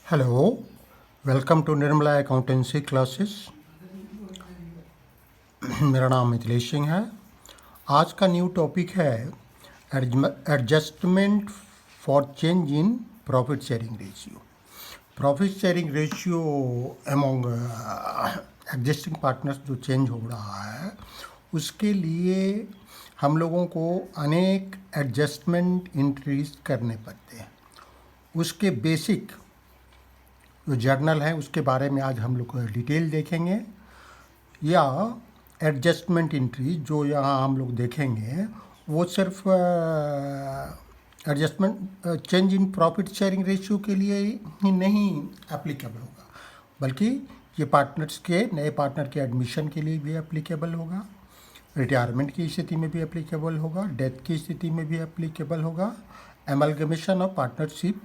Hello, welcome to Nirmala accountancy classes. मेरा नाम मिथिलेश सिंह है। आज का न्यू टॉपिक है adjustment for change in profit sharing ratio. Profit sharing ratio among existing partners जो चेंज हो रहा है, उसके लिए हम लोगों को अनेक एडजस्टमेंट इंट्रीज करने पड़ते हैं। उसके बेसिक जो जर्नल है उसके बारे में आज हम लोग डिटेल देखेंगे। या एडजस्टमेंट एंट्री जो यहाँ हम लोग देखेंगे वो सिर्फ adjustment change in profit sharing ratio के लिए ही नहीं एप्लीकेबल होगा, बल्कि ये पार्टनर्स के नए पार्टनर के एडमिशन के लिए भी एप्लीकेबल होगा, रिटायरमेंट की स्थिति में भी एप्लीकेबल होगा, डेथ की स्थिति में भी एप्लीकेबल होगा, amalgamation of partnership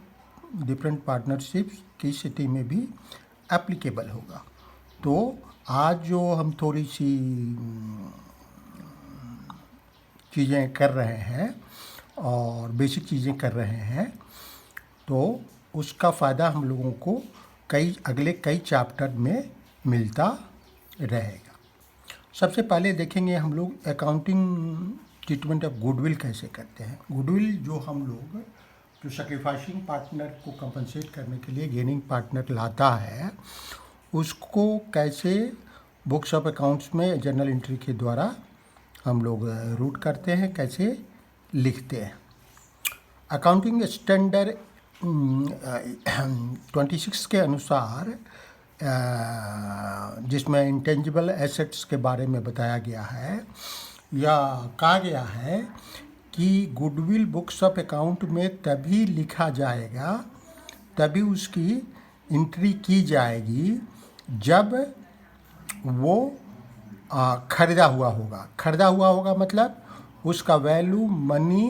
different partnerships की स्थिति में भी एप्लीकेबल होगा। तो आज जो हम थोड़ी सी चीज़ें कर रहे हैं और बेसिक चीज़ें कर रहे हैं, तो उसका फ़ायदा हम लोगों को अगले कई चैप्टर में मिलता रहेगा। सबसे पहले देखेंगे हम लोग अकाउंटिंग ट्रीटमेंट ऑफ गुडविल कैसे करते हैं। गुडविल जो हम लोग जो सैक्रिफाइसिंग पार्टनर को कंपनसेट करने के लिए गेनिंग पार्टनर लाता है, उसको कैसे बुक्स ऑफ अकाउंट्स में जर्नल एंट्री के द्वारा हम लोग रूट करते हैं, कैसे लिखते हैं। अकाउंटिंग स्टैंडर्ड 26 के अनुसार जिसमें इंटेंजिबल एसेट्स के बारे में बताया गया है या कहा गया है कि गुडविल बुक्स ऑफ अकाउंट में तभी लिखा जाएगा, तभी उसकी एंट्री की जाएगी जब वो खरीदा हुआ होगा। खरीदा हुआ होगा मतलब उसका वैल्यू मनी,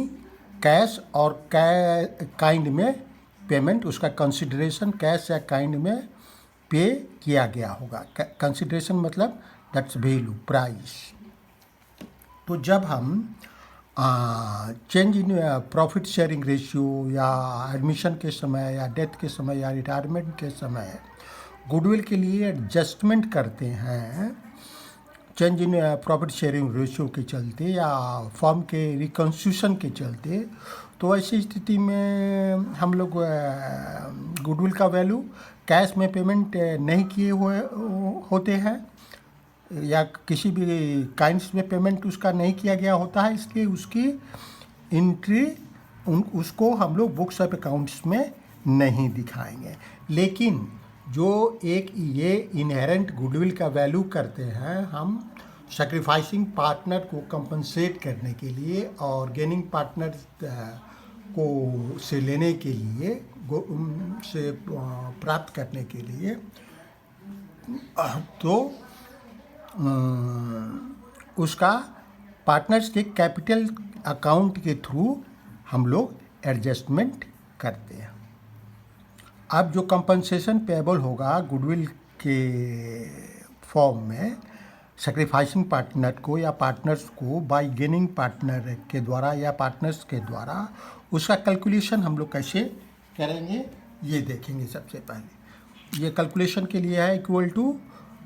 कैश और काइंड में पेमेंट, उसका कंसिडरेशन कैश या काइंड में पे किया गया होगा। कंसिडरेशन मतलब दैट्स वैल्यू, प्राइस। तो जब हम change in profit sharing ratio या एडमिशन के समय या डेथ के समय या रिटायरमेंट के समय गुडविल के लिए एडजस्टमेंट करते हैं, change in profit sharing ratio के चलते या फर्म के रिकन्स्टिट्यूशन के चलते, तो ऐसी स्थिति में हम लोग गुडविल का वैल्यू कैश में पेमेंट नहीं किए हुए होते हैं या किसी भी काइंड्स में पेमेंट उसका नहीं किया गया होता है, इसलिए उसकी एंट्री उसको हम लोग बुक्स ऑफ अकाउंट्स में नहीं दिखाएंगे। लेकिन जो एक ये इनहेरेंट गुडविल का वैल्यू करते हैं हम सैक्रिफाइसिंग पार्टनर को कंपनसेट करने के लिए और गेनिंग पार्टनर को से लेने के लिए से प्राप्त करने के लिए, तो उसका पार्टनर्स के कैपिटल अकाउंट के थ्रू हम लोग एडजस्टमेंट करते हैं। अब जो कंपनसेशन पेएबल होगा गुडविल के फॉर्म में सैक्रिफाइसिंग पार्टनर को या पार्टनर्स को बाय गेनिंग पार्टनर के द्वारा या पार्टनर्स के द्वारा, उसका कैलकुलेशन हम लोग कैसे करेंगे ये देखेंगे। सबसे पहले ये कैलकुलेशन के लिए है equal to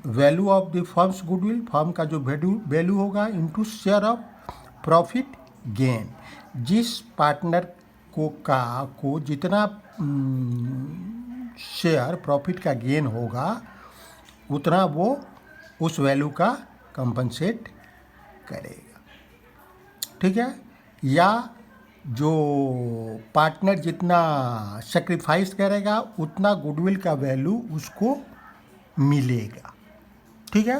value of the firm's goodwill, firm का जो वैल्यू होगा into share of profit gain. जिस पार्टनर को जितना शेयर प्रॉफिट का गेन होगा उतना वो उस वैल्यू का कंपनसेट करेगा, ठीक है। या जो पार्टनर जितना सेक्रीफाइस करेगा उतना गुडविल का वैल्यू उसको मिलेगा, ठीक है।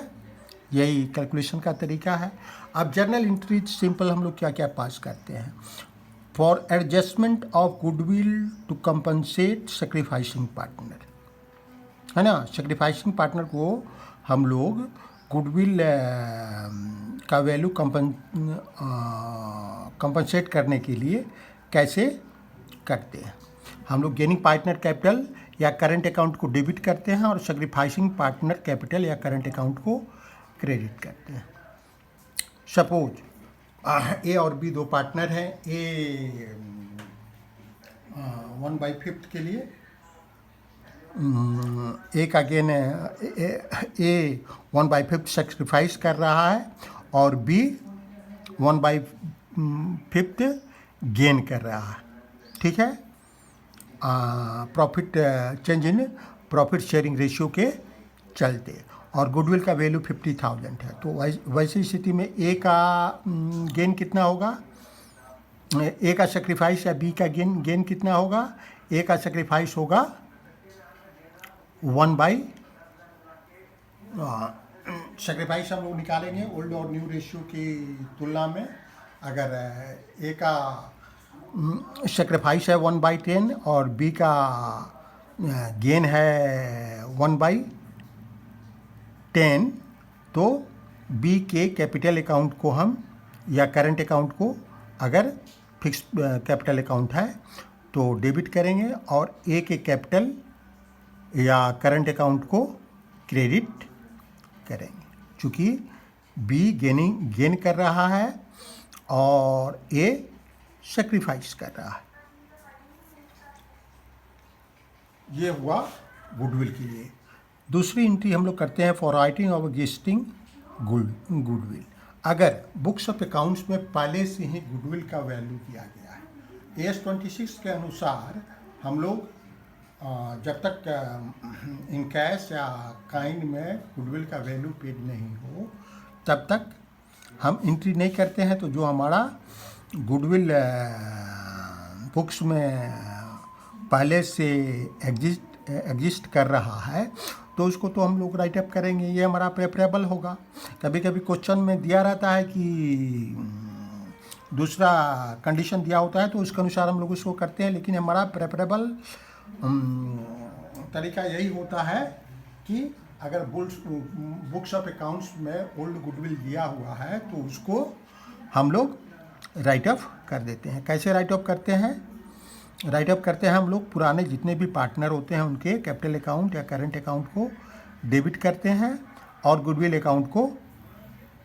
यही कैलकुलेशन का तरीका है। अब जर्नल एंट्री सिंपल हम लोग क्या क्या पास करते हैं। For adjustment of goodwill to compensate sacrificing partner, है ना। सेक्रीफाइसिंग पार्टनर को हम लोग गुडविल का वैल्यू कंपनसेट करने के लिए कैसे करते हैं। हम लोग गेनिंग पार्टनर कैपिटल या करंट अकाउंट को डेबिट करते हैं और सैक्रिफाइसिंग पार्टनर कैपिटल या करंट अकाउंट को क्रेडिट करते हैं। सपोज ए और बी दो पार्टनर हैं। ए 1/5 के लिए एक अगेन ए 1/5 सेक्रीफाइस कर रहा है और बी 1/5 गेन कर रहा है, ठीक है, profit change in profit sharing ratio के चलते। और गुडविल का वैल्यू 50,000 है। तो वैसी स्थिति में ए का गेन कितना होगा, ए का सेक्रीफाइस या बी का गेन कितना होगा। ए का सेक्रीफाइस होगा 1/, सेक्रीफाइस हम लोग निकालेंगे ओल्ड और न्यू रेशियो की तुलना में। अगर ए का सेक्रीफाइस है 1/10 और बी का गेन है 1/10, तो बी के कैपिटल अकाउंट को हम या करंट अकाउंट को, अगर फिक्स कैपिटल अकाउंट है तो डेबिट करेंगे और ए के कैपिटल या करंट अकाउंट को क्रेडिट करेंगे, चूँकि बी गेन कर रहा है और ए सेक्रीफाइस कर रहा है। ये हुआ गुडविल के लिए। दूसरी एंट्री हम लोग करते हैं for writing of existing goodwill. अगर बुक्स ऑफ अकाउंट्स में पहले से ही गुडविल का वैल्यू दिया गया है, AS 26 के अनुसार हम लोग जब तक इन कैश या काइंड में गुडविल का वैल्यू पेड नहीं हो तब तक हम एंट्री नहीं करते हैं। तो जो हमारा गुडविल बुक्स में पहले से एग्जिस्ट कर रहा है तो उसको तो हम लोग राइट अप करेंगे, ये हमारा प्रेफरेबल होगा। कभी कभी क्वेश्चन में दिया रहता है कि दूसरा कंडीशन दिया होता है तो उसके अनुसार हम लोग उसको करते हैं, लेकिन हमारा प्रेफरेबल तरीका यही होता है कि अगर बुक्स ऑफ अकाउंट्स में ओल्ड गुडविल दिया हुआ है तो उसको हम लोग राइट ऑफ कर देते हैं। कैसे राइट ऑफ करते हैं? राइट ऑफ करते हैं हम लोग पुराने जितने भी पार्टनर होते हैं उनके कैपिटल अकाउंट या करंट अकाउंट को डेबिट करते हैं और गुडविल अकाउंट को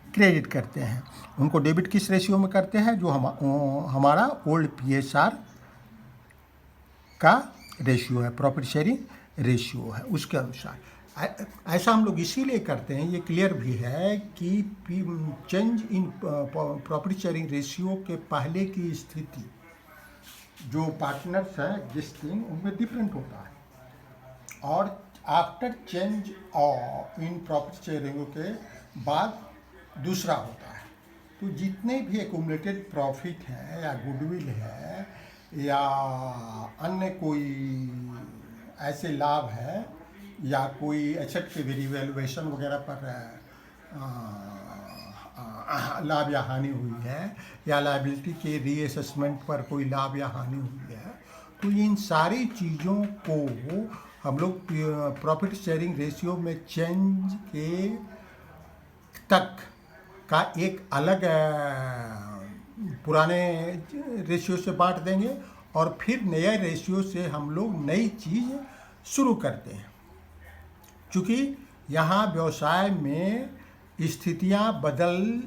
क्रेडिट करते हैं। उनको डेबिट किस रेशियो में करते हैं? जो हमारा ओल्ड PSR का रेशियो है, प्रॉफिट शेयरिंग रेशियो है, उसके अनुसार। ऐसा हम लोग इसीलिए करते हैं, ये क्लियर भी है कि change in profit sharing ratio के पहले की स्थिति जो पार्टनर्स हैं एग्जिस्टिंग उनमें डिफरेंट होता है और after change in profit sharing के बाद दूसरा होता है। तो जितने भी एक्यूमुलेटेड प्रॉफिट है या गुडविल है या अन्य कोई ऐसे लाभ है या कोई एसेट के रिवैल्यूएशन वगैरह पर लाभ या हानि हुई है या लायबिलिटी के रीअसेसमेंट पर कोई लाभ या हानि हुई है, तो इन सारी चीज़ों को हम लोग प्रॉफिट शेयरिंग रेशियो में चेंज के तक का एक अलग पुराने रेशियो से बांट देंगे और फिर नए रेशियो से हम लोग नई चीज़ शुरू करते हैं। क्योंकि यहाँ व्यवसाय में स्थितियाँ बदल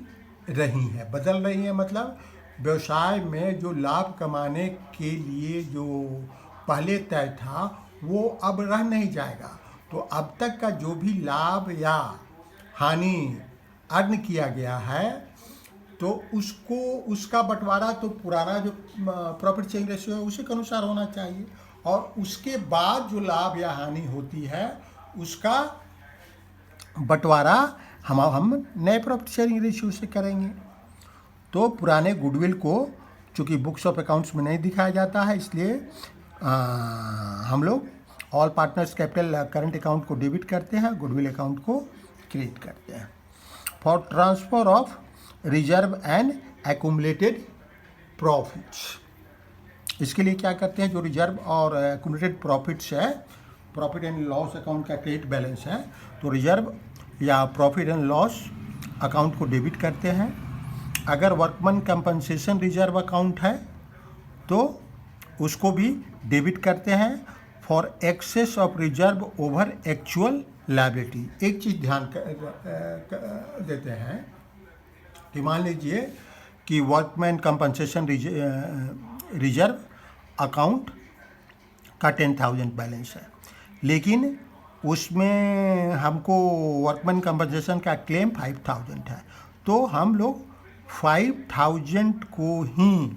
रही हैं मतलब व्यवसाय में जो लाभ कमाने के लिए जो पहले तय था वो अब रह नहीं जाएगा। तो अब तक का जो भी लाभ या हानि अर्न किया गया है तो उसका बंटवारा तो पुराना जो प्रॉफिट शेयरिंग रेशियो है उसी के अनुसार होना चाहिए और उसके बाद जो लाभ या हानि होती है उसका बंटवारा हम नए प्रॉफिट शेयरिंग रेशियो से करेंगे। तो पुराने गुडविल को चूँकि बुक्स ऑफ अकाउंट्स में नहीं दिखाया जाता है इसलिए हम लोग all partners capital current account को डेबिट करते हैं, गुडविल अकाउंट को क्रेडिट करते हैं। For transfer of reserve and accumulated profits, इसके लिए क्या करते हैं? जो रिजर्व और एक्यूमुलेटेड प्रॉफिट्स है, प्रॉफिट एंड लॉस अकाउंट का क्रेडिट बैलेंस है, तो रिजर्व या प्रॉफिट एंड लॉस अकाउंट को डेबिट करते हैं। अगर वर्कमैन कंपनसेशन रिजर्व अकाउंट है तो उसको भी डेबिट करते हैं for excess of reserve over actual liability. एक चीज़ ध्यान देते हैं कि मान लीजिए कि वर्कमैन कंपनसेशन रिजर्व अकाउंट का 10,000 बैलेंस है, लेकिन उसमें हमको वर्कमैन कंपनसेशन का क्लेम 5000 है, तो हम लोग 5000 को ही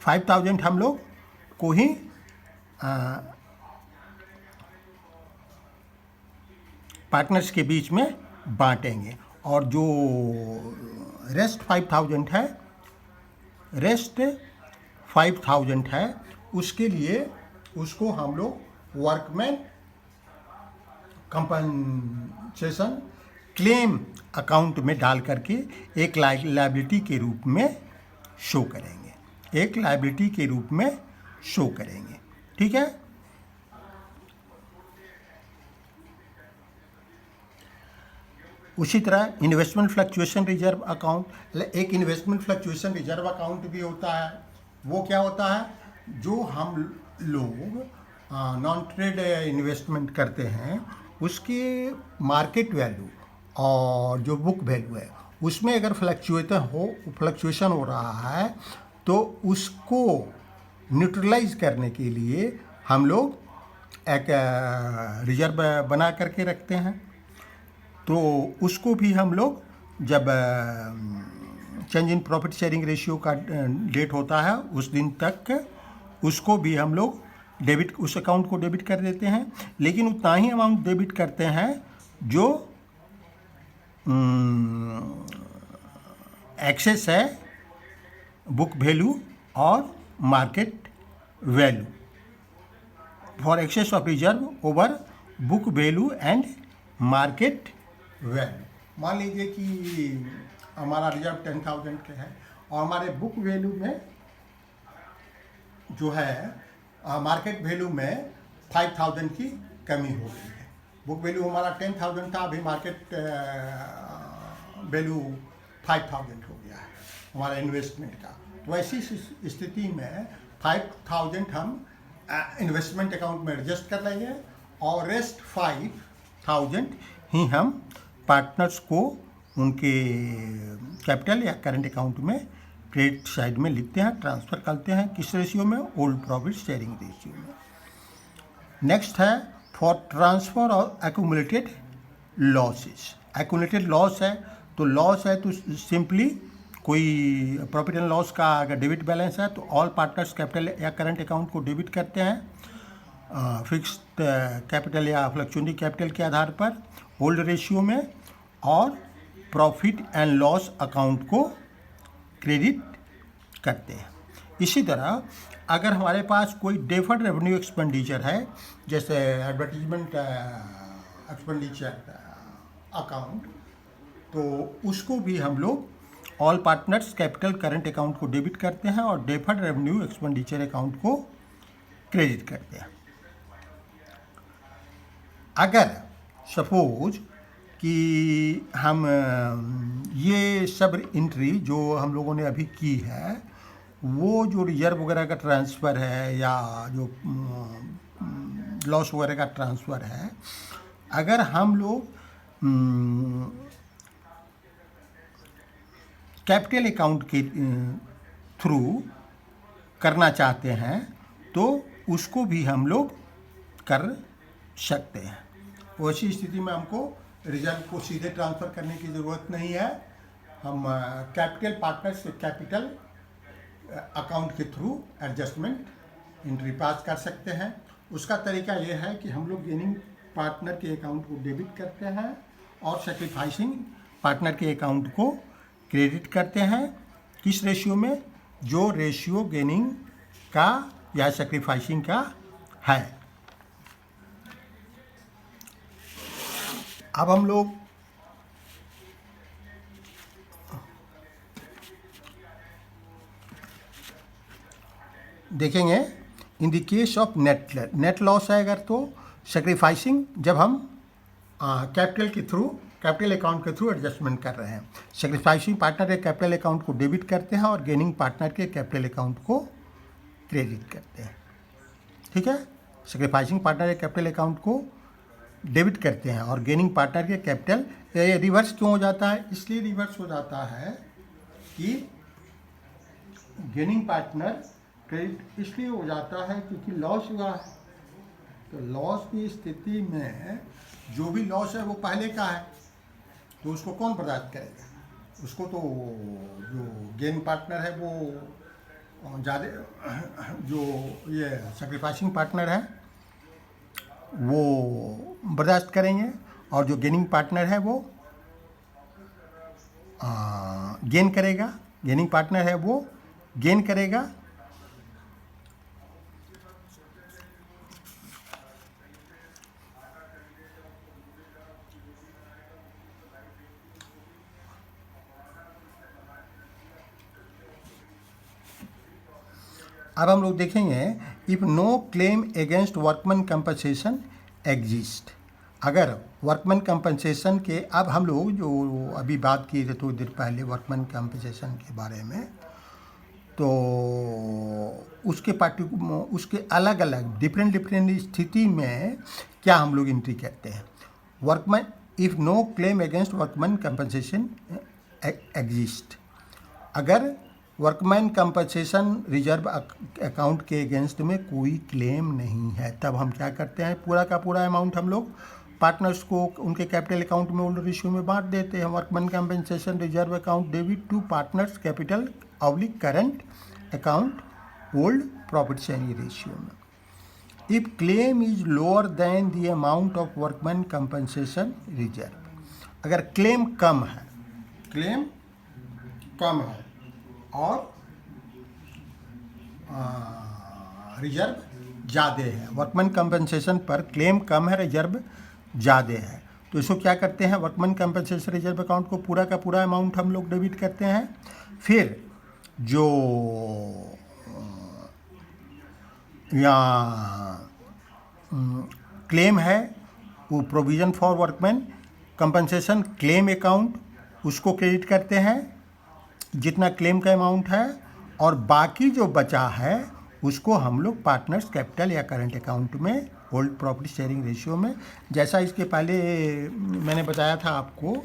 5000 हम लोग को ही पार्टनर्स के बीच में बांटेंगे, और जो रेस्ट 5000 है उसके लिए उसको हम लोग वर्कमैन कंपनसेशन क्लेम अकाउंट में डाल करके एक लायबिलिटी के रूप में शो करेंगे, ठीक है। उसी तरह इन्वेस्टमेंट फ्लक्चुएशन रिजर्व अकाउंट, एक इन्वेस्टमेंट फ्लक्चुएशन रिजर्व अकाउंट भी होता है। वो क्या होता है? जो हम लोग नॉन ट्रेड इन्वेस्टमेंट करते हैं उसके मार्केट वैल्यू और जो बुक वैल्यू है उसमें अगर फ्लक्चुएशन हो रहा है तो उसको न्यूट्रलाइज करने के लिए हम लोग एक रिजर्व बना करके रखते हैं। तो उसको भी हम लोग जब change in profit sharing ratio का डेट होता है उस दिन तक उसको भी हम लोग उस अकाउंट को डेबिट कर देते हैं, लेकिन उतना ही अमाउंट डेबिट करते हैं जो एक्सेस है बुक वैल्यू और market value, for excess of reserve over book value and market value. मान लीजिए कि हमारा रिजर्व 10,000 के है और हमारे बुक वैल्यू में जो है मार्केट वैल्यू में 5,000 की कमी हो गई है। बुक वैल्यू हमारा 10,000 था, अभी मार्केट वैल्यू 5,000 हो गया है हमारा इन्वेस्टमेंट का। तो ऐसी स्थिति में 5,000 हम इन्वेस्टमेंट अकाउंट में एडजस्ट कर लेंगे और रेस्ट 5,000 ही हम पार्टनर्स को उनके कैपिटल या करंट अकाउंट में क्रेडिट साइड में लिखते हैं, ट्रांसफ़र करते हैं। किस रेशियो में? ओल्ड प्रॉफिट शेयरिंग रेशियो में। नेक्स्ट है फॉर ट्रांसफ़र और एक्यूमुलेटेड लॉसेस। एक्यूमुलेटेड लॉस है तो सिंपली कोई प्रॉफिट एंड लॉस का अगर डेबिट बैलेंस है तो ऑल पार्टनर्स कैपिटल या करंट अकाउंट को डेबिट करते हैं फिक्स्ड कैपिटल या फ्लक्चुएटिंग कैपिटल के आधार पर ओल्ड रेशियो में, और प्रॉफिट एंड लॉस अकाउंट को क्रेडिट करते हैं। इसी तरह अगर हमारे पास कोई डेफर्ड रेवेन्यू एक्सपेंडिचर है जैसे एडवर्टीजमेंट एक्सपेंडिचर अकाउंट, तो उसको भी हम लोग all partners capital current account को डेबिट करते हैं और डेफर्ड रेवेन्यू एक्सपेंडिचर अकाउंट को क्रेडिट करते हैं। अगर सपोज कि हम ये सब एंट्री जो हम लोगों ने अभी की है वो जो रिजर्व वगैरह का ट्रांसफ़र है या जो लॉस वगैरह का ट्रांसफ़र है, अगर हम लोग कैपिटल अकाउंट के थ्रू करना चाहते हैं तो उसको भी हम लोग कर सकते हैं। वैसी स्थिति में हमको रिजर्व को सीधे ट्रांसफ़र करने की ज़रूरत नहीं है, हम कैपिटल पार्टनर्स से कैपिटल अकाउंट के थ्रू एडजस्टमेंट एंट्री पास कर सकते हैं। उसका तरीका ये है कि हम लोग गेनिंग पार्टनर के अकाउंट को डेबिट करते हैं और सैक्रिफाइसिंग पार्टनर के अकाउंट को क्रेडिट करते हैं। किस रेशियो में? जो रेशियो गेनिंग का या सैक्रिफाइसिंग का है। अब हम लोग देखेंगे in the case of net loss है अगर तो सैक्रिफाइसिंग जब हम कैपिटल के थ्रू कैपिटल अकाउंट के थ्रू एडजस्टमेंट कर रहे हैं। सैक्रिफाइसिंग पार्टनर के कैपिटल अकाउंट को डेबिट करते हैं और गेनिंग पार्टनर के कैपिटल अकाउंट को क्रेडिट करते हैं। ठीक है, सैक्रिफाइसिंग पार्टनर के कैपिटल अकाउंट को डेबिट करते हैं और गेनिंग पार्टनर के कैपिटल। रिवर्स क्यों हो जाता है? इसलिए रिवर्स हो जाता है कि गेनिंग पार्टनर क्रेडिट इसलिए हो जाता है क्योंकि लॉस हुआ है। तो लॉस की स्थिति में जो भी लॉस है वो पहले का है, तो उसको कौन बर्दाश्त करेगा? उसको तो जो गेन पार्टनर है वो ज़्यादा, जो ये सेक्रीफाइसिंग पार्टनर है वो बर्दाश्त करेंगे, और जो गेनिंग पार्टनर है वो गेन करेगा। गेनिंग पार्टनर है वो गेन करेगा। अब हम लोग देखेंगे if no claim against workman compensation exist. अगर वर्कमैन कंपनसेशन के, अब हम लोग जो अभी बात किए थे थोड़ी देर पहले वर्कमैन कंपनसेशन के बारे में, तो उसके अलग अलग डिफरेंट स्थिति में क्या हम लोग एंट्री करते हैं। Workman if no claim against workman compensation exist, अगर वर्कमैन कंपनसेशन रिजर्व अकाउंट के अगेंस्ट में कोई क्लेम नहीं है, तब हम क्या करते हैं, पूरा का पूरा अमाउंट हम लोग पार्टनर्स को उनके कैपिटल अकाउंट में ओल्ड रेशियो में बांट देते हैं। Workman compensation reserve account debit to partners capital oblique current account old profit sharing ratio में। If claim is lower than the amount of workman compensation reserve, अगर claim कम है, claim कम है और रिजर्व ज़्यादा है, वर्कमैन कंपनसेशन पर क्लेम कम है, रिजर्व ज़्यादा है, तो इसको क्या करते हैं, वर्कमैन कंपनसेशन रिजर्व अकाउंट को पूरा का पूरा अमाउंट हम लोग डेबिट करते हैं। फिर जो या क्लेम है वो provision for workman compensation claim account, उसको क्रेडिट करते हैं जितना क्लेम का अमाउंट है, और बाकी जो बचा है उसको हम लोग पार्टनर्स कैपिटल या करंट अकाउंट में ओल्ड प्रॉफिट शेयरिंग रेशियो में, जैसा इसके पहले मैंने बताया था आपको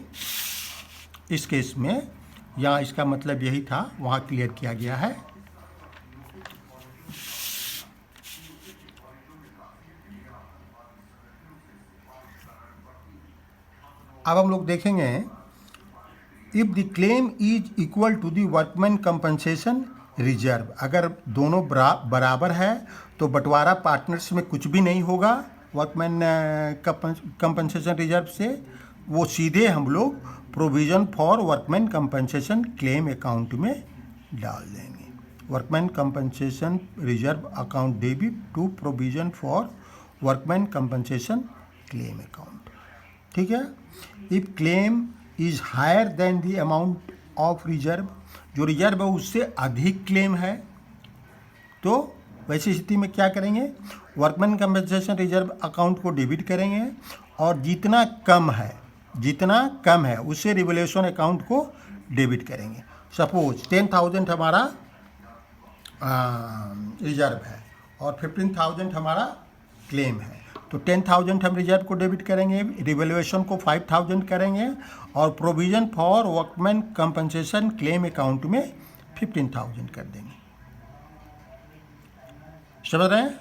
इस केस में, यहाँ इसका मतलब यही था, वहाँ क्लियर किया गया है। अब हम लोग देखेंगे if the claim is equal to the workman compensation reserve, अगर दोनों बराबर है तो बंटवारा पार्टनर्स में कुछ भी नहीं होगा वर्कमैन कंपनसेशन रिजर्व से, वो सीधे हम लोग provision for workman compensation claim account में डाल देंगे। Workman compensation reserve account debit to provision for workman compensation claim account, ठीक है। If claim is higher than the amount of reserve, जो रिजर्व है उससे अधिक क्लेम है, तो वैसी स्थिति में क्या करेंगे, वर्कमैन कंपनसेशन रिजर्व अकाउंट को डेबिट करेंगे, और जितना कम है उससे रिवैल्यूएशन अकाउंट को डेबिट करेंगे। सपोज 10,000 हमारा रिजर्व है और 15,000 हमारा क्लेम है, तो 10,000 हम रिजर्व को डेबिट करेंगे, रिवैल्यूएशन को 5,000 करेंगे, और provision for workman compensation claim account में 15,000 कर देंगे। समझ रहे हैं?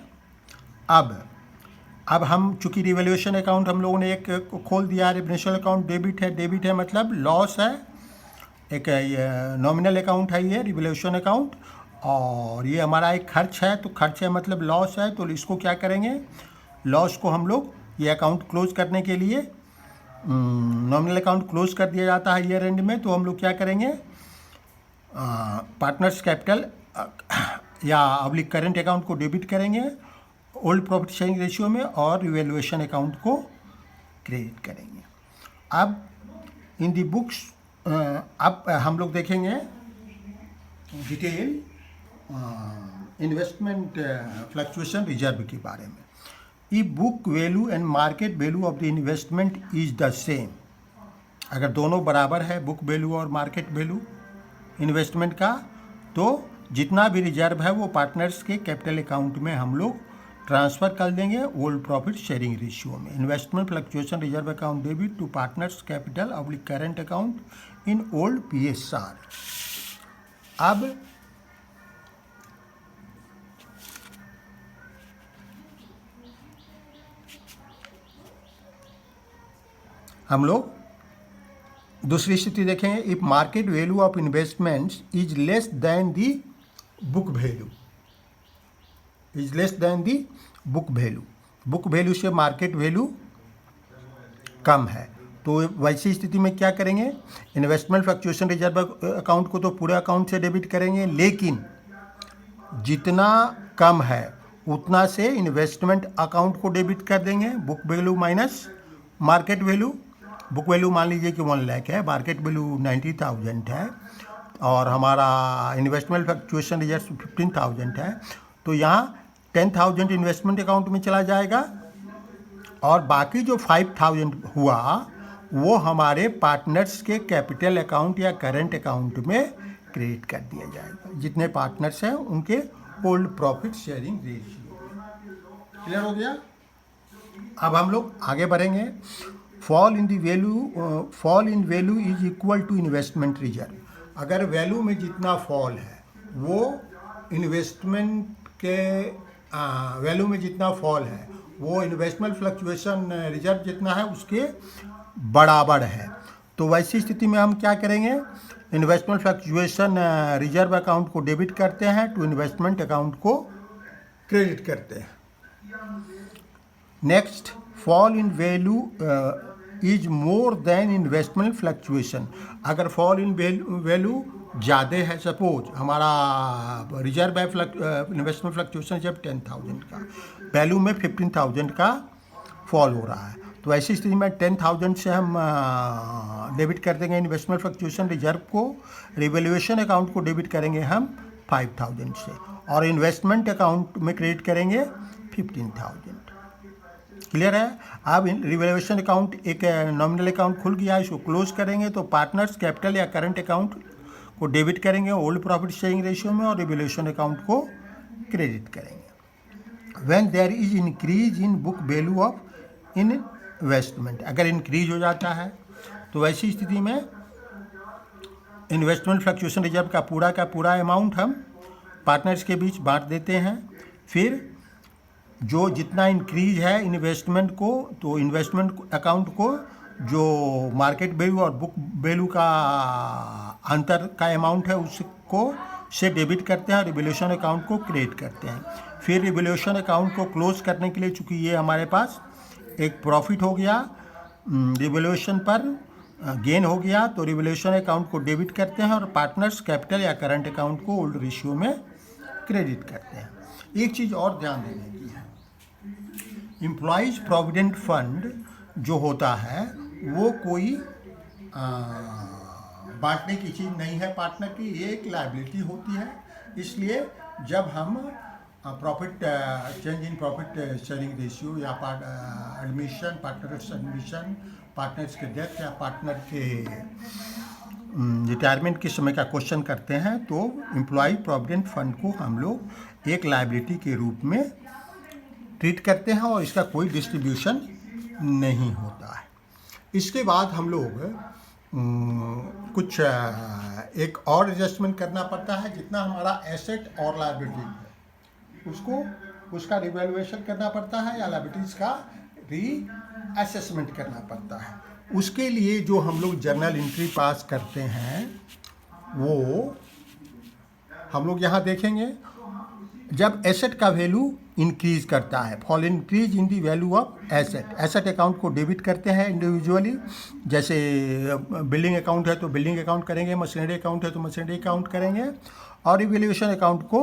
अब हम चूंकि रिवैल्यूएशन अकाउंट हम लोगों ने एक खोल दिया, रिवैल्यूएशन अकाउंट डेबिट है मतलब लॉस है, एक नॉमिनल अकाउंट है ये रिवैल्यूएशन अकाउंट, और ये हमारा एक खर्च है, तो खर्च है मतलब लॉस है, तो इसको क्या करेंगे, लॉस को हम लोग ये अकाउंट क्लोज करने के लिए, नॉमिनल अकाउंट क्लोज कर दिया जाता है ईयर एंड में, तो हम लोग क्या करेंगे, पार्टनर्स कैपिटल या ऑब्लिक करंट अकाउंट को डेबिट करेंगे ओल्ड प्रॉफिट शेयरिंग रेशियो में, और रिवैल्यूएशन अकाउंट को क्रेडिट करेंगे। अब इन दी बुक्स अब हम लोग देखेंगे डिटेल इन्वेस्टमेंट फ्लक्चुएशन रिजर्व के बारे में। If book value and market value of the investment is the same, अगर दोनों बराबर है बुक वैल्यू और मार्केट वैल्यू इन्वेस्टमेंट का, तो जितना भी रिजर्व है वो पार्टनर्स के कैपिटल अकाउंट में हम लोग ट्रांसफ़र कर देंगे ओल्ड प्रॉफिट शेयरिंग रेशियो में। Investment fluctuation reserve account debit to partners capital oblique current account in old PSR। अब हम लोग दूसरी स्थिति देखेंगे, if market value of investments is less than the book value, is less than the book value, book value से market value कम है, तो वैसी स्थिति में क्या करेंगे, इन्वेस्टमेंट फ्लक्चुएशन रिजर्व अकाउंट को तो पूरे अकाउंट से डेबिट करेंगे, लेकिन जितना कम है उतना से इन्वेस्टमेंट अकाउंट को डेबिट कर देंगे, book value minus market value. Book value मान लीजिए कि 1 लाख है, मार्केट वैल्यू 90,000 है और हमारा इन्वेस्टमेंट फ्लक्चुएशन रिजर्व 15,000 है, तो यहाँ 10,000 इन्वेस्टमेंट अकाउंट में चला जाएगा और बाकी जो 5,000 हुआ वो हमारे पार्टनर्स के कैपिटल अकाउंट या करंट अकाउंट में क्रेडिट कर दिया जाएगा, जितने पार्टनर्स हैं उनके old profit sharing ratio. Clear हो गया? अब हम लोग आगे बढ़ेंगे। Fall in value is equal to investment reserve. अगर वैल्यू में जितना फॉल है वो इन्वेस्टमेंट के वैल्यू में जितना फॉल है वो इन्वेस्टमेंट फ्लक्चुएशन रिजर्व जितना है उसके बराबर है, तो वैसी स्थिति में हम क्या करेंगे, इन्वेस्टमेंट फ्लक्चुएशन रिजर्व अकाउंट को डेबिट करते हैं तो इन्वेस्टमेंट अकाउंट को क्रेडिट करते हैं। Next, fall in value is more than investment fluctuation. अगर फॉल इन वैल्यू ज़्यादा है, सपोज हमारा रिजर्व है इन्वेस्टमेंट फ्लक्चुएशन जब 10,000 का, वैल्यू में 15,000 का फॉल हो रहा है, तो ऐसी स्थिति में 10,000 से हम डेबिट कर देंगे इन्वेस्टमेंट फ्लक्चुएशन रिजर्व को, रिवैल्यूएशन अकाउंट को डेबिट करेंगे हम 5,000 से और इन्वेस्टमेंट अकाउंट में क्रेडिट करेंगे 15,000। क्लियर है? अब रिवैल्यूएशन अकाउंट एक नॉमिनल अकाउंट खुल गया, इसको क्लोज करेंगे तो पार्टनर्स कैपिटल या करंट अकाउंट को डेबिट करेंगे ओल्ड प्रॉफिट शेयरिंग रेशियो में और रिवैल्यूएशन अकाउंट को क्रेडिट करेंगे। When there is increase in book value of investment, अगर इंक्रीज हो जाता है तो वैसी स्थिति में इन्वेस्टमेंट फ्लक्चुएशन रिजर्व का पूरा अमाउंट हम पार्टनर्स के बीच बांट देते हैं। फिर जो जितना इंक्रीज है इन्वेस्टमेंट को, तो इन्वेस्टमेंट अकाउंट को जो मार्केट वैल्यू और बुक वैल्यू का अंतर का अमाउंट है उसको से डेबिट करते हैं, रिवैल्यूएशन अकाउंट को क्रेडिट करते हैं। फिर रिवैल्यूएशन अकाउंट को क्लोज करने के लिए, चूँकि ये हमारे पास एक प्रॉफिट हो गया, रिवैल्यूएशन पर गेन हो गया, तो रिवैल्यूएशन अकाउंट को डेबिट करते हैं और पार्टनर्स कैपिटल या करंट अकाउंट को ओल्ड रेशियो में क्रेडिट करते हैं। एक चीज़ और ध्यान देने की है, एम्प्लॉइज प्रोविडेंट फंड जो होता है वो कोई बांटने की चीज़ नहीं है पार्टनर की, ये एक लायबिलिटी होती है। इसलिए जब हम profit change in profit sharing ratio या पार्टनर्स एडमिशन, पार्टनर्स के डेथ या पार्टनर के रिटायरमेंट के समय का क्वेश्चन करते हैं, तो एम्प्लॉय प्रोविडेंट फंड को हम लोग एक लायबिलिटी के रूप में ट्रीट करते हैं और इसका कोई डिस्ट्रीब्यूशन नहीं होता है। इसके बाद हम लोग कुछ एक और एडजस्टमेंट करना पड़ता है, जितना हमारा एसेट और लायबिलिटी है उसका रिवैल्यूएशन करना पड़ता है या लायबिलिटीज़ का रीअसेसमेंट करना पड़ता है। उसके लिए जो हम लोग जर्नल एंट्री पास करते हैं वो हम लोग यहाँ देखेंगे, जब एसेट का वैल्यू इंक्रीज करता है, fall increase in the value of asset account को डेबिट करते हैं इंडिविजुअली। जैसे बिल्डिंग अकाउंट है तो बिल्डिंग अकाउंट करेंगे, मशीनरी अकाउंट है तो मशीनरी अकाउंट करेंगे और रिवैल्यूएशन अकाउंट को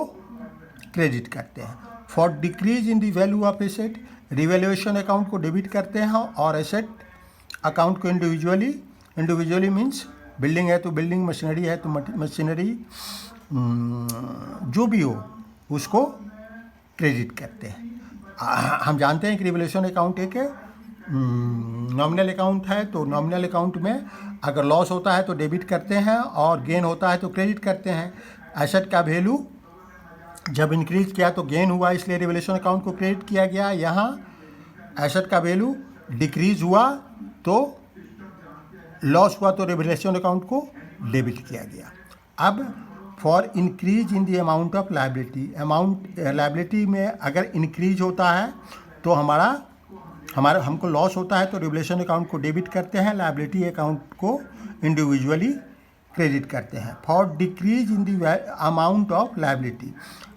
क्रेडिट करते हैं। For decrease in the value of asset, revaluation account को डेबिट करते हैं और एसेट अकाउंट को इंडिविजुअली मीन्स बिल्डिंग है तो बिल्डिंग, मशीनरी है तो मशीनरी, जो भी हो उसको क्रेडिट करते हैं। हम जानते हैं कि रिवैल्यूएशन अकाउंट एक नॉमिनल अकाउंट है, तो नॉमिनल अकाउंट में अगर लॉस होता है तो डेबिट करते हैं और गेन होता है तो क्रेडिट करते हैं। एसेट का वैल्यू जब इंक्रीज किया तो गेन हुआ, इसलिए रिवैल्यूएशन अकाउंट को क्रेडिट किया गया। यहाँ एसेट का वैल्यू डिक्रीज हुआ तो लॉस हुआ तो रिवैल्यूएशन अकाउंट को डेबिट किया गया। अब for increase in the amount of liability, liability में अगर इंक्रीज होता है तो हमारा हमको लॉस होता है तो रिवोल्यूशन अकाउंट को डेबिट करते हैं, लायबिलिटी अकाउंट को इंडिविजुअली क्रेडिट करते हैं। For decrease in the amount of liability,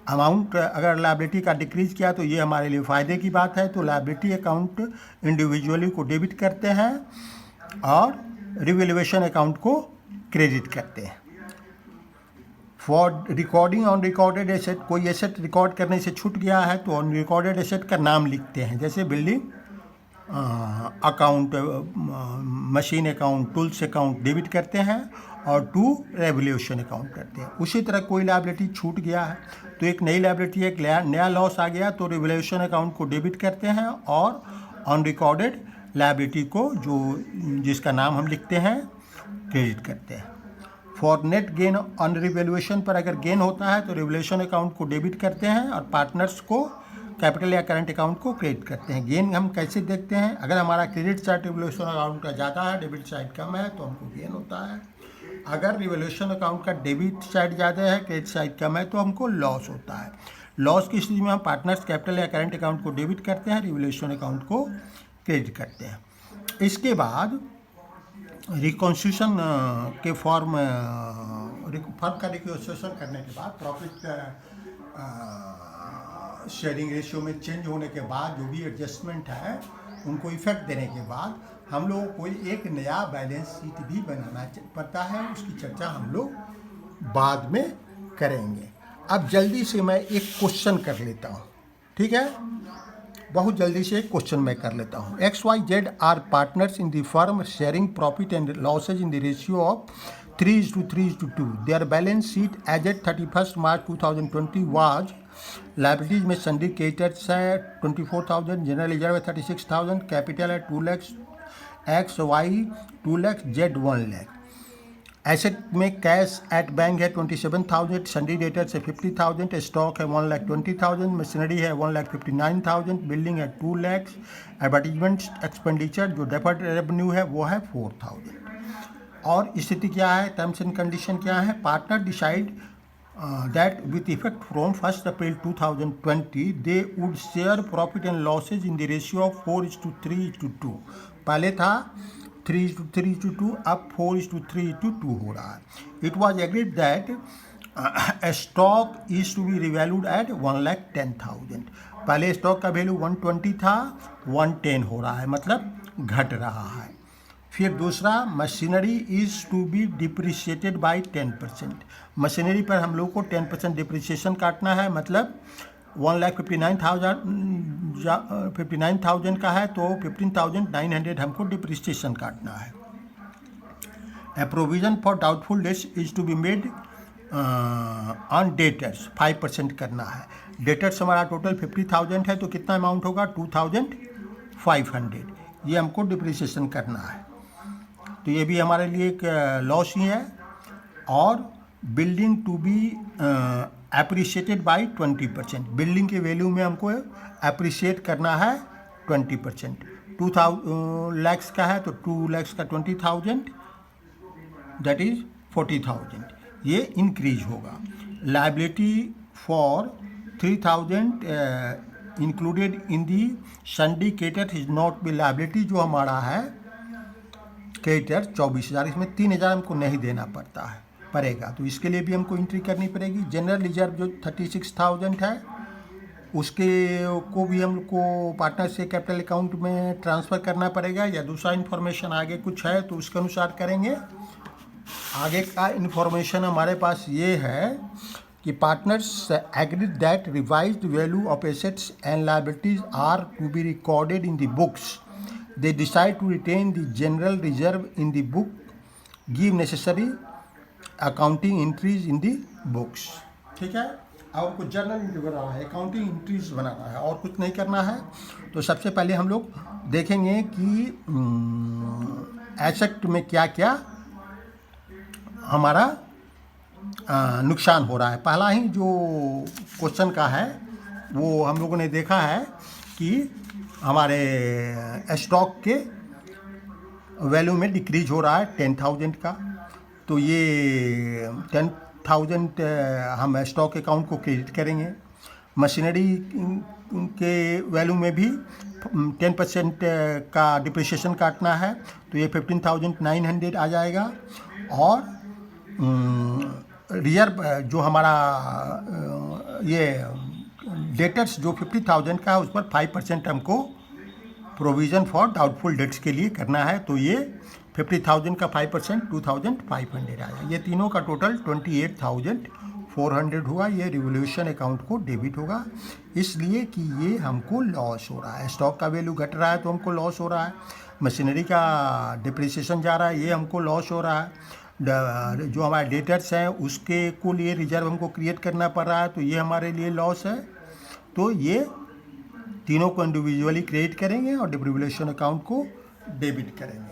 amount अगर लायबिलिटी का डिक्रीज किया तो ये हमारे लिए फ़ायदे की बात है, तो लायबिलिटी अकाउंट इंडिविजुअली को डेबिट करते हैं और रिवैल्यूएशन अकाउंट को क्रेडिट करते हैं। For recording on recorded asset, कोई एसेट रिकॉर्ड करने से छूट गया है तो ऑन रिकॉर्डेड एसेट का नाम लिखते हैं, जैसे building account, machine account, tools account debit करते हैं और टू रिवैल्यूएशन अकाउंट करते हैं। उसी तरह कोई लायबिलिटी छूट गया है तो एक नई लायबिलिटी, एक नया लॉस आ गया तो रिवैल्यूएशन अकाउंट को डेबिट करते हैं और ऑन रिकॉर्डेड लायबिलिटी को जिसका नाम हम लिखते हैं क्रेडिट करते हैं। For net gain on revaluation, पर अगर गेन होता है तो रिवैल्यूएशन अकाउंट को डेबिट करते हैं और पार्टनर्स को कैपिटल या करंट अकाउंट को क्रेडिट करते हैं। गेन हम कैसे देखते हैं, अगर हमारा क्रेडिट साइड रिवैल्यूएशन अकाउंट का ज़्यादा है, डेबिट साइड कम है तो हमको गेन होता है। अगर रिवैल्यूएशन अकाउंट का डेबिट साइड ज़्यादा है, क्रेडिट साइड कम है तो हमको लॉस होता है। लॉस की स्थिति में हम पार्टनर्स कैपिटल या करंट अकाउंट को डेबिट करते हैं, रिवैल्यूएशन अकाउंट को क्रेडिट करते हैं। इसके बाद रिकॉन्स्टिट्यूशन के फॉर्म का रिकॉन्स्टिट्यूशन करने के बाद प्रॉफिट शेयरिंग रेशियो में चेंज होने के बाद जो भी एडजस्टमेंट है उनको इफेक्ट देने के बाद हम लोगों को एक नया बैलेंस शीट भी बनाना पड़ता है, उसकी चर्चा हम लोग बाद में करेंगे। अब जल्दी से मैं एक क्वेश्चन कर लेता हूँ, ठीक है, बहुत जल्दी से एक क्वेश्चन मैं कर लेता हूँ। XYZ are partners in the firm sharing profit and losses in the ratio of 3:2 their balance sheet as at 31 March 2020 was, liabilities में सन्डी क्रेडिटर्स है 24,000, जनरल रिजर्व है 36,000, कैपिटल है 2 lakh XY 2 lakh Z 1 lakh, asset में cash at bank है 27,000, सन्डी debtors है 50,000, stock है 1,20,000, machinery है 1,59,000, building है 2 लाख, एडवर्टीजमेंट एक्सपेंडिचर जो डेफर्ड रेवेन्यू है वो है 4,000। और स्थिति क्या है, टर्म्स एंड कंडीशन क्या है, partner decide that with effect from 1st April 2020 they would share profit and losses in the ratio of 4:3:2। पहले था 3:3:2, अब 4:3:2 हो रहा है। It was agreed that a stock is to be revalued at 1,10,000। पहले stock का वैल्यू 120 था, 110 हो रहा है, मतलब घट रहा है। फिर दूसरा, machinery is to be depreciated by 10%। Machinery पर हम लोग को 10% डिप्रिसिएशन काटना है, मतलब 1,59,000 का है तो 15,900 हमको डिप्रिसिएशन काटना है। A provision for doubtful debts is to be made on debtors, 5% करना है। डेटर्स हमारा टोटल 50,000 है तो कितना अमाउंट होगा, 2,500, ये हमको डिप्रिसिएशन करना है, तो ये भी हमारे लिए एक लॉस ही है। और building to be appreciated by 20%, building के वैल्यू में हमको एप्रिशिएट करना है 20%। 2 लाख का है तो 2 लाख का 20,000 दैट इज़ 40,000, ये इंक्रीज होगा। Liability for 3,000 included in the syndicated is not be, liability जो हमारा है क्रेडिटर 24,000, इसमें 3,000 हमको नहीं देना पड़ेगा, तो इसके लिए भी हमको एंट्री करनी पड़ेगी। जनरल रिजर्व जो 36,000 है उसके को भी हमको पार्टनर से कैपिटल अकाउंट में ट्रांसफ़र करना पड़ेगा, या दूसरा इन्फॉर्मेशन आगे कुछ है तो उसके अनुसार करेंगे। आगे का इन्फॉर्मेशन हमारे पास ये है कि partners agreed that revised value of assets and liabilities are to be recorded in the books. They decide to retain the general reserve in the book, give necessary accounting entries in the books। ठीक है, अब हमको journal entry बनाना है, accounting entries बनाना है और कुछ नहीं करना है। तो सबसे पहले हम लोग देखेंगे कि एसेट में क्या क्या हमारा नुकसान हो रहा है। पहला ही जो क्वेश्चन का है वो हम लोगों ने देखा है कि हमारे स्टॉक के वैल्यू में डिक्रीज हो रहा है 10,000 का, तो ये 10,000 हम स्टॉक अकाउंट को क्रेडिट करेंगे। मशीनरी के वैल्यू में भी 10% का डिप्रिसिएशन काटना है, तो ये 15,900 आ जाएगा। और रिजर्व जो हमारा ये डेटर्स जो 50,000 का है उस पर 5% हमको प्रोविज़न फॉर डाउटफुल डेट्स के लिए करना है, तो ये 50,000 का 5% 2,500 आया। ये तीनों का टोटल 28,400 हुआ। ये रिवोल्यूशन अकाउंट को डेबिट होगा, इसलिए कि ये हमको लॉस हो रहा है। स्टॉक का वैल्यू घट रहा है तो हमको लॉस हो रहा है, मशीनरी का डिप्रिसिएशन जा रहा है, ये हमको लॉस हो रहा है। जो हमारे डेटर्स हैं उसके को लिए रिजर्व हमको क्रिएट करना पड़ रहा है, तो ये हमारे लिए लॉस है। तो ये तीनों को इंडिविजुअली क्रिएट करेंगे और डिप्रिवलेशन अकाउंट को डेबिट करेंगे।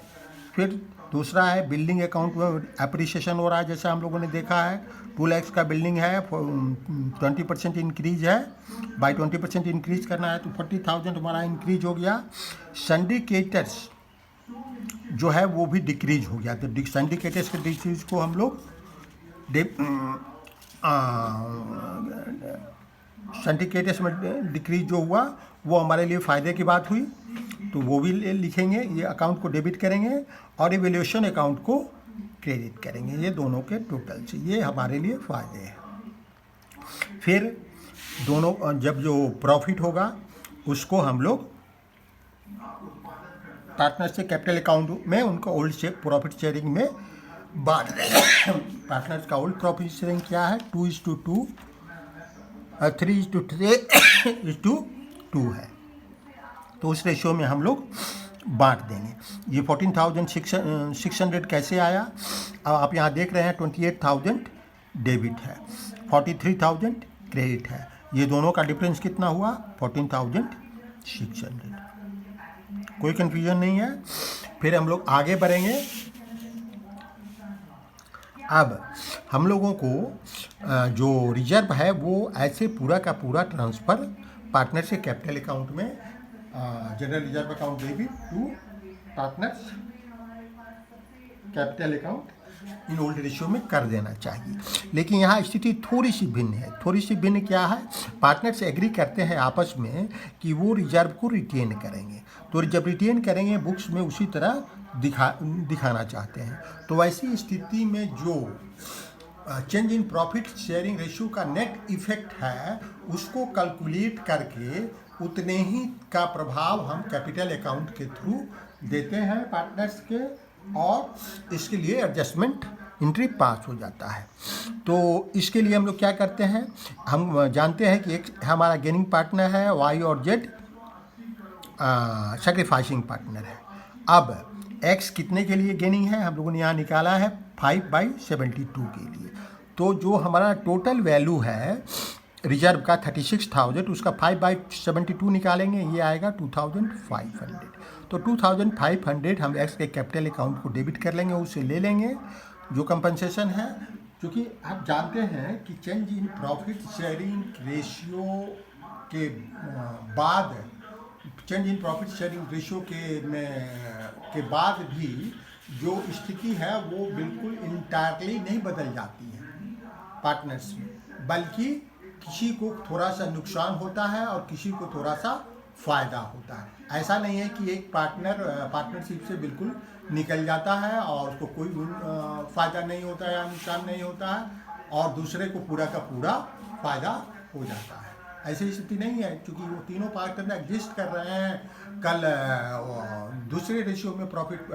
फिर दूसरा है बिल्डिंग अकाउंट में अप्रिसिएशन हो रहा है, जैसा हम लोगों ने देखा है 2 लाख का बिल्डिंग है, 20% इंक्रीज है, बाई 20% इंक्रीज करना है तो 40,000 हमारा इंक्रीज हो गया। सिंडिकेटर्स जो है वो भी डिक्रीज हो गया, तो सिंडिकेटर्स के डिक्रीज को हम लोग सिंडिकेटर्स में डिक्रीज जो हुआ वो हमारे लिए फ़ायदे की बात हुई, तो वो भी लिखेंगे। ये अकाउंट को डेबिट करेंगे और इवैल्यूएशन अकाउंट को क्रेडिट करेंगे, ये दोनों के टोटल से ये हमारे लिए फ़ायदे हैं। फिर दोनों जब जो प्रॉफिट होगा उसको हम लोग पार्टनर से कैपिटल अकाउंट में उनका ओल्ड से प्रॉफिट शेयरिंग में बांट देंगे। पार्टनर्स का ओल्ड प्रॉफिट शेयरिंग क्या है 2:2, 3:3:2 है, तो उस रेशियो में हम लोग बांट देंगे। ये 14,600 कैसे आया, अब आप यहाँ देख रहे हैं 28,000 डेबिट है, 43,000 क्रेडिट है, ये दोनों का डिफरेंस कितना हुआ 14,600। कोई कन्फ्यूजन नहीं है। फिर हम लोग आगे बढ़ेंगे। अब हम लोगों को जो रिजर्व है वो ऐसे पूरा का पूरा ट्रांसफ़र पार्टनर से कैपिटल अकाउंट में general reserve account debit to partners capital account in old ratio में कर देना चाहिए। लेकिन यहाँ स्थिति थोड़ी सी भिन्न है। थोड़ी सी भिन्न क्या है, पार्टनर्स एग्री करते हैं आपस में कि वो रिजर्व को रिटेन करेंगे, तो जब रिटेन करेंगे बुक्स में उसी तरह दिखाना चाहते हैं। तो वैसी स्थिति में जो change in profit sharing ratio का नेट इफेक्ट है उसको कैलकुलेट करके उतने ही का प्रभाव हम कैपिटल अकाउंट के थ्रू देते हैं पार्टनर्स के, और इसके लिए एडजस्टमेंट एंट्री पास हो जाता है। तो इसके लिए हम लोग क्या करते हैं, हम जानते हैं कि एक हमारा गेनिंग पार्टनर है वाई और जेड सैक्रिफाइसिंग पार्टनर है। अब एक्स कितने के लिए गेनिंग है हम लोगों ने यहाँ निकाला है 5/72 के लिए। तो जो हमारा टोटल वैल्यू है रिजर्व का 36,000, उसका 5/72 निकालेंगे, ये आएगा 2,500। तो 2,500 हम एक्स के कैपिटल अकाउंट को डेबिट कर लेंगे, उससे ले लेंगे जो कंपनसेशन है। क्योंकि आप जानते हैं कि change in profit sharing ratio के बाद change in profit sharing ratio के बाद भी जो स्थिति है वो बिल्कुल इंटायरली नहीं बदल जाती है पार्टनर्स में, बल्कि किसी को थोड़ा सा नुकसान होता है और किसी को थोड़ा सा फ़ायदा होता है। ऐसा नहीं है कि एक पार्टनरशिप से बिल्कुल निकल जाता है और उसको कोई फ़ायदा नहीं होता है या नुकसान नहीं होता है और दूसरे को पूरा का पूरा फ़ायदा हो जाता है। ऐसी स्थिति नहीं है, क्योंकि वो तीनों पार्टनर एग्जिस्ट कर रहे हैं। कल दूसरे रेशियो में प्रॉफिट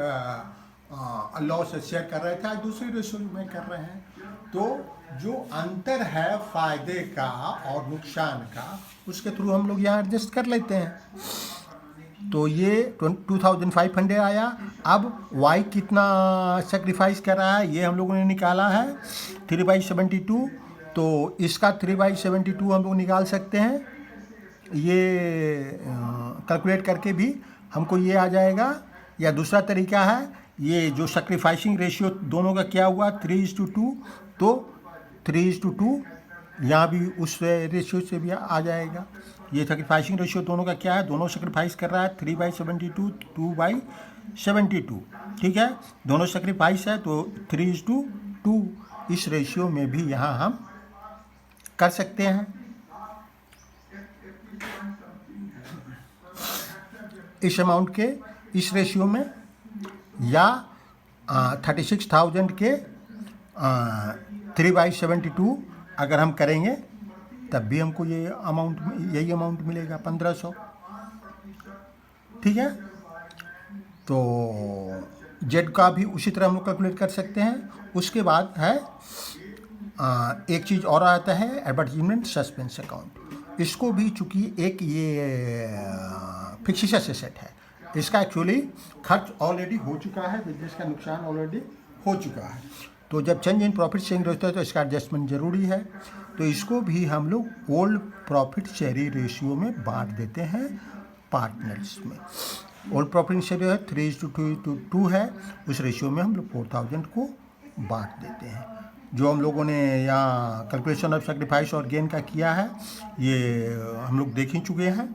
लॉस शेयर कर रहे थे, आज दूसरे रेशियो में कर रहे हैं। तो जो अंतर है फ़ायदे का और नुकसान का उसके थ्रू हम लोग यहाँ एडजस्ट कर लेते हैं। तो ये 2,500 आया। अब y कितना सेक्रीफाइस कर रहा है ये हम लोगों ने निकाला है 3/72। तो इसका 3/72 हम लोग निकाल सकते हैं, ये कैलकुलेट करके भी हमको ये आ जाएगा। या दूसरा तरीका है, ये जो सेक्रीफाइसिंग रेशियो दोनों का क्या हुआ 3:2, तो 3:2 यहाँ भी उस रेशियो से भी आ जाएगा। ये सेक्रीफाइसिंग रेशियो दोनों का क्या है, दोनों सेक्रीफाइस कर रहा है 3/72 2/72, ठीक है, दोनों सेक्रीफाइस है तो 3:2 इस रेशियो में भी यहाँ हम कर सकते हैं। इस अमाउंट के इस रेशियो में, या 36,000 के 3/72 अगर हम करेंगे तब भी हमको ये अमाउंट, यही अमाउंट मिलेगा 1500। ठीक है, तो जेड का भी उसी तरह हम लोग कैलकुलेट कर सकते हैं। उसके बाद है एक चीज़ और आता है एडवर्टीजमेंट सस्पेंस अकाउंट। इसको भी चूँकि एक ये फिक्सिस एसेट है, इसका एक्चुअली खर्च ऑलरेडी हो चुका है, बिजनेस का नुकसान ऑलरेडी हो चुका है, तो जब चेंज इन प्रॉफिट शेयरिंग होता है तो इसका एडजस्टमेंट जरूरी है। तो इसको भी हम लोग ओल्ड प्रॉफिट शेयरिंग रेशियो में बांट देते हैं पार्टनर्स में। ओल्ड प्रॉफिट शेयरिंग है 3:2 है, उस रेशियो में हम लोग 4,000 को बांट देते हैं। जो हम लोगों ने यहाँ कैलकुलेशन ऑफ सेक्रीफाइस और गेन का किया है ये हम लोग देख ही चुके हैं।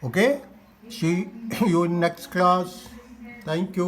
Okay, see you in next class. Thank you.